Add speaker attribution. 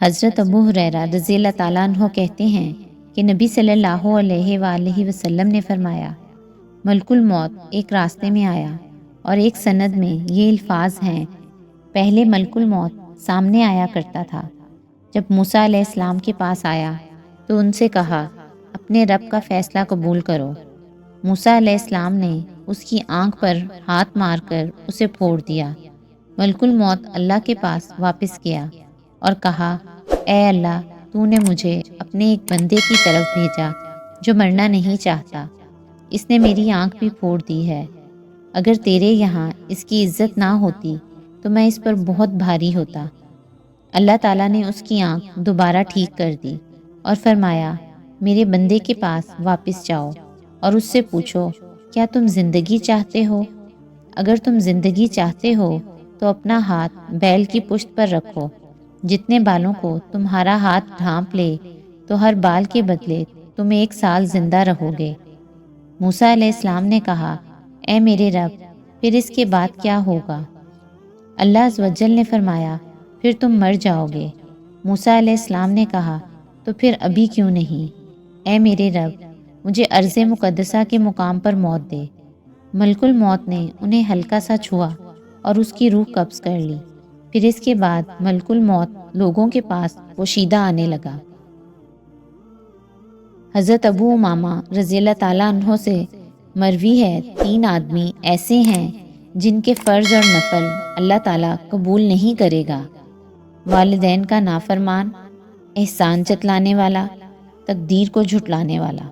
Speaker 1: حضرت ابو ہریرہ رضی اللہ تعالیٰ عنہ کہتے ہیں کہ نبی صلی اللہ علیہ وآلہ وسلم نے فرمایا، ملک الموت ایک راستے میں آیا اور ایک سند میں یہ الفاظ ہیں، پہلے ملک الموت سامنے آیا کرتا تھا۔ جب موسیٰ علیہ السلام کے پاس آیا تو ان سے کہا، اپنے رب کا فیصلہ قبول کرو۔ موسیٰ علیہ السلام نے اس کی آنکھ پر ہاتھ مار کر اسے پھوڑ دیا۔ ملک الموت اللہ کے پاس واپس گیا اور کہا، اے اللہ، تو نے مجھے اپنے ایک بندے کی طرف بھیجا جو مرنا نہیں چاہتا، اس نے میری آنکھ بھی پھوڑ دی ہے۔ اگر تیرے یہاں اس کی عزت نہ ہوتی تو میں اس پر بہت بھاری ہوتا۔ اللہ تعالیٰ نے اس کی آنکھ دوبارہ ٹھیک کر دی اور فرمایا، میرے بندے کے پاس واپس جاؤ اور اس سے پوچھو، کیا تم زندگی چاہتے ہو؟ اگر تم زندگی چاہتے ہو تو اپنا ہاتھ بیل کی پشت پر رکھو، جتنے بالوں کو تمہارا ہاتھ ڈھانپ لے تو ہر بال کے بدلے تم 1 سال زندہ رہو گے۔ موسیٰ علیہ السلام نے کہا، اے میرے رب، پھر اس کے بعد کیا ہوگا؟ اللہ عز و جل نے فرمایا، پھر تم مر جاؤ گے۔ موسیٰ علیہ السلام نے کہا، تو پھر ابھی کیوں نہیں؟ اے میرے رب، مجھے ارض مقدسہ کے مقام پر موت دے۔ ملک الموت نے انہیں ہلکا سا چھوا اور اس کی روح قبض کر لی۔ پھر اس کے بعد ملک الموت لوگوں کے پاس پوشیدہ آنے لگا۔ حضرت ابو امامہ رضی اللہ تعالیٰ عنہ سے مروی ہے، 3 آدمی ایسے ہیں جن کے فرض اور نفل اللہ تعالیٰ قبول نہیں کرے گا: والدین کا نافرمان، احسان جتلانے والا، تقدیر کو جھٹلانے والا۔